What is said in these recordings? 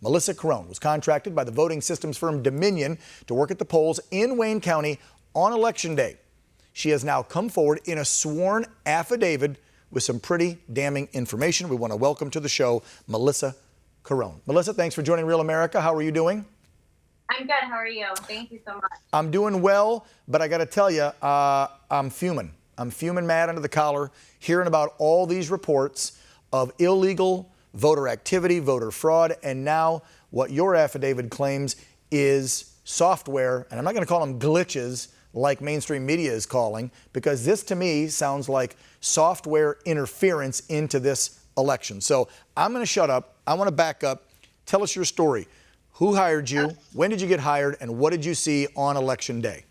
Melissa Carone was contracted by the voting systems firm Dominion to work at the polls in Wayne County on Election Day. She has now come forward in a sworn affidavit with some pretty damning information. We want to welcome to the show Melissa Carone. Melissa, thanks for joining Real America. How are you doing? I'm good. How are you? Thank you so much. I'm doing well, but I got to tell you, I'm fuming. I'm fuming mad under the collar, hearing about all these reports of illegal voter activity, voter fraud, and now what your affidavit claims is software, and I'm not going to call them glitches like mainstream media is calling, because this to me sounds like software interference into this election. So I'm going to shut up. I want to back up. Tell us your story. Who hired you? When did you get hired? And what did you see on Election Day?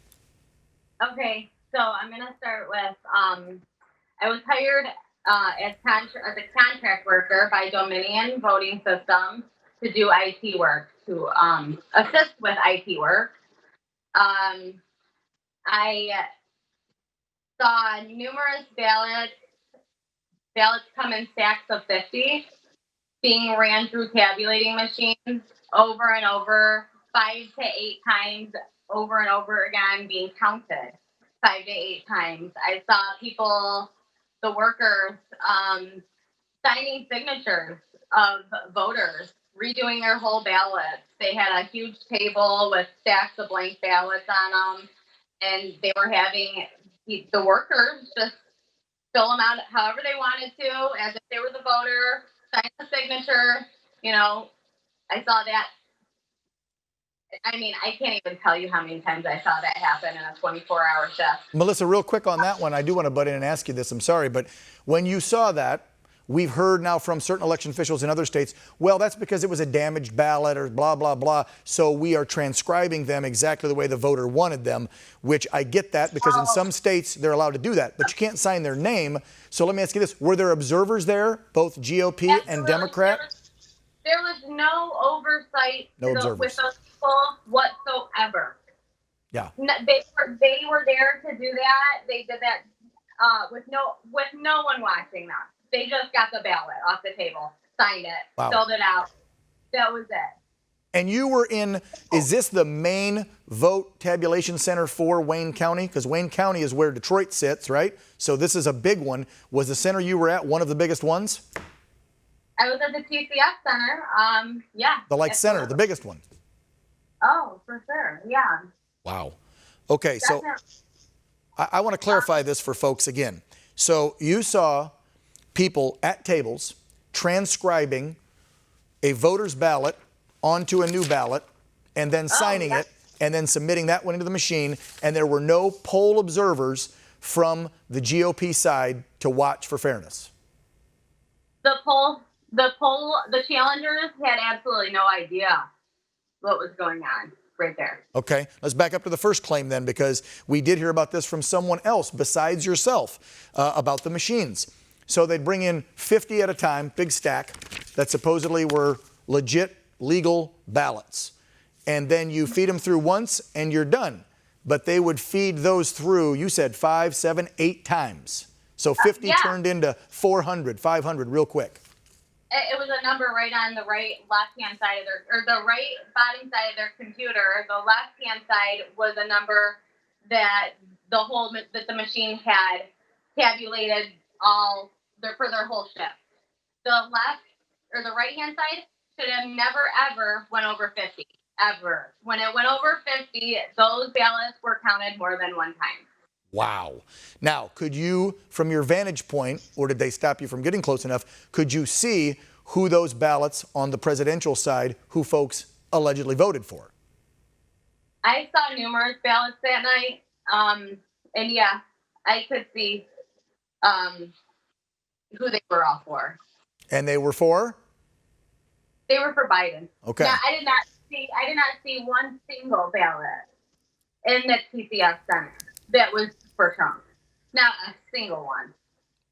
Okay, so I'm going to start with, I was hired as a contract worker by Dominion Voting Systems to do IT work, to assist with IT work. I saw numerous ballots come in stacks of 50 being ran through tabulating machines over and over, 5 to 8 times over and over again, being counted 5 to 8 times. I saw people, the workers, signing signatures of voters, redoing their whole ballots. They had a huge table with stacks of blank ballots on them, and they were having the workers just fill them out however they wanted to, as if they were the voter, sign the signature. You know, I saw that. I mean, I can't even tell you how many times I saw that happen in a 24-hour shift. Melissa, real quick on that one, I do want to butt in and ask you this. I'm sorry, but when you saw that, we've heard now from certain election officials in other states, well, that's because it was a damaged ballot or blah, blah, blah. So we are transcribing them exactly the way the voter wanted them, which I get that because in some states they're allowed to do that, but you can't sign their name. So let me ask you this. Were there observers there, both GOP and Democrat? There was no oversight with those people whatsoever. Yeah. They were there to do that. They did that with no one watching them. They just got the ballot off the table, signed it, filled it out. That was it. And you were in, is this the main vote tabulation center for Wayne County? Because Wayne County is where Detroit sits, right? So this is a big one. Was the center you were at one of the biggest ones? I was at the TCF Center, yeah. The center, the biggest one. Oh, for sure, yeah. Wow. Okay, so I want to clarify this for folks again. So you saw people at tables transcribing a voter's ballot onto a new ballot and then signing it and then submitting that one into the machine, and there were no poll observers from the GOP side to watch for fairness. The challengers had absolutely no idea what was going on right there. Okay, let's back up to the first claim then, because we did hear about this from someone else besides yourself about the machines. So they'd bring in 50 at a time, big stack, that supposedly were legit, legal ballots. And then you feed them through once and you're done. But they would feed those through, you said 5, 7, 8 times. So 50 turned into 400, 500 real quick. It was a number right on the left-hand side of the right bottom side of their computer. The left-hand side was a number that the machine had tabulated for their whole shift. The left or the right-hand side should have never ever went over 50, ever. When it went over 50, those ballots were counted more than one time. Wow. Now, could you, from your vantage point, or did they stop you from getting close enough, could you see who those ballots on the presidential side, who folks allegedly voted for? I saw numerous ballots that night, and yeah, I could see who they were all for. And they were for? They were for Biden. Okay. Now, I did not see one single ballot in the TCF Center that was for Trump. Not a single one.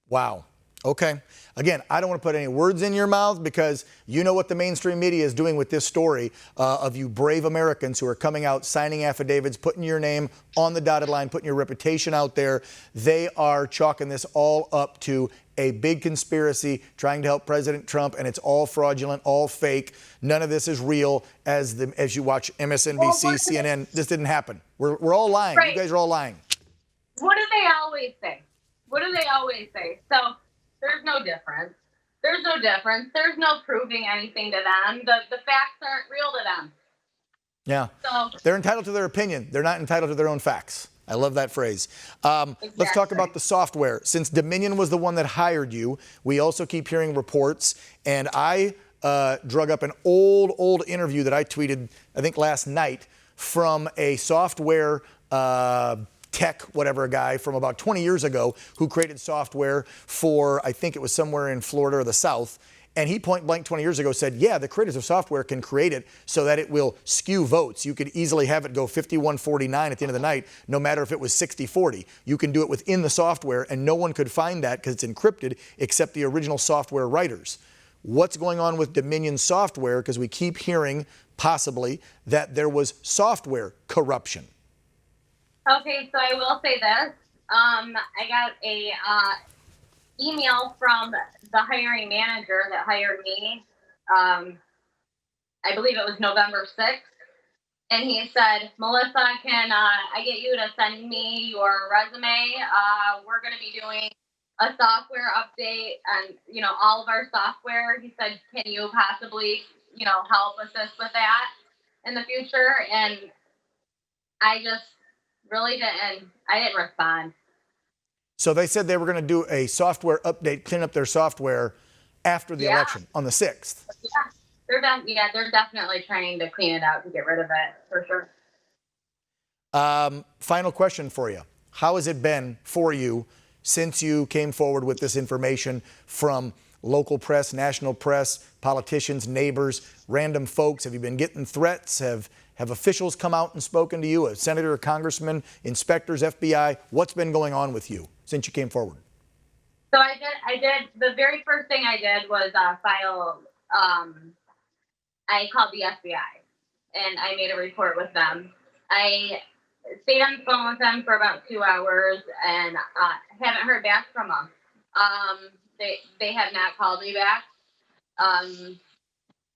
Wow. Okay. Again, I don't want to put any words in your mouth because you know what the mainstream media is doing with this story of you brave Americans who are coming out, signing affidavits, putting your name on the dotted line, putting your reputation out there. They are chalking this all up to a big conspiracy trying to help President Trump, and it's all fraudulent, all fake. None of this is real. As you watch MSNBC, CNN, this didn't happen. We're all lying. Right. You guys are all lying. What do they always say? What do they always say? So there's no difference. There's no difference. There's no proving anything to them. The facts aren't real to them. Yeah. So they're entitled to their opinion. They're not entitled to their own facts. I love that phrase. Let's talk about the software. Since Dominion was the one that hired you, we also keep hearing reports, and I drug up an old interview that I tweeted, I think last night, from a software tech, whatever guy from about 20 years ago who created software for, I think it was somewhere in Florida or the South. And he point blank 20 years ago said, yeah, the creators of software can create it so that it will skew votes. You could easily have it go 51-49 at the end of the night, no matter if it was 60-40. You can do it within the software, and no one could find that because it's encrypted except the original software writers. What's going on with Dominion software? Because we keep hearing, possibly, that there was software corruption. okay, so I will say this. I got a email from the hiring manager that hired me. I believe it was November 6th. And he said, Melissa, can I get you to send me your resume? We're going to be doing a software update and, all of our software. He said, can you possibly, help assist with that in the future? And I just really didn't respond. So they said they were going to do a software update, clean up their software after the election on the 6th. Yeah, they're definitely trying to clean it out to get rid of it, for sure. Final question for you. How has it been for you since you came forward with this information from local press, national press, politicians, neighbors, random folks? Have you been getting threats? Have officials come out and spoken to you? A senator, a congressman, inspectors, FBI? What's been going on with you since you came forward? So I did. The very first thing I did was file. I called the FBI and I made a report with them. I stayed on the phone with them for about 2 hours and haven't heard back from them. They have not called me back. I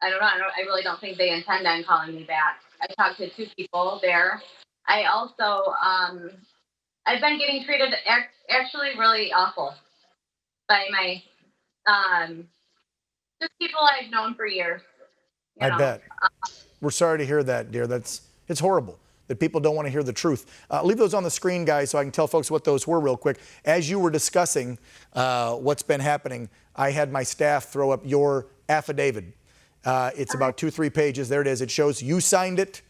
don't know. I really don't think they intend on calling me back. I talked to 2 people there. I also, I've been getting treated actually really awful by my, just people I've known for years. I bet. We're sorry to hear that, dear. It's horrible that people don't want to hear the truth. Leave those on the screen, guys, so I can tell folks what those were real quick. As you were discussing what's been happening, I had my staff throw up your affidavit. It's about 2-3 pages. There it is. It shows you signed it.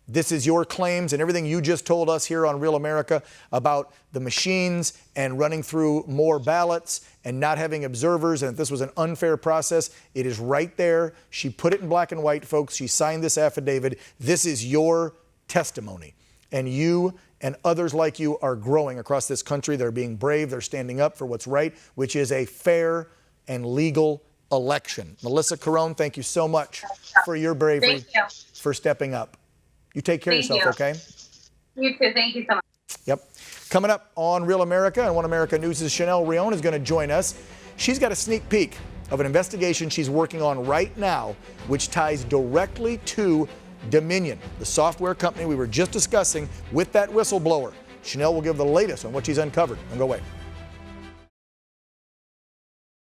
This is your claims and everything you just told us here on Real America about the machines and running through more ballots and not having observers, and if this was an unfair process. It is right there. She put it in black and white, folks. She signed this affidavit. This is your testimony. And you and others like you are growing across this country. They're being brave. They're standing up for what's right, which is a fair and legal election. Melissa Carone, thank you so much for your bravery, for stepping up. You take care of yourself, okay? You too. Thank you so much. Yep. Coming up on Real America and One America News' Chanel Rion is going to join us. She's got a sneak peek of an investigation she's working on right now, which ties directly to Dominion, the software company we were just discussing with that whistleblower. Chanel will give the latest on what she's uncovered. Don't go away.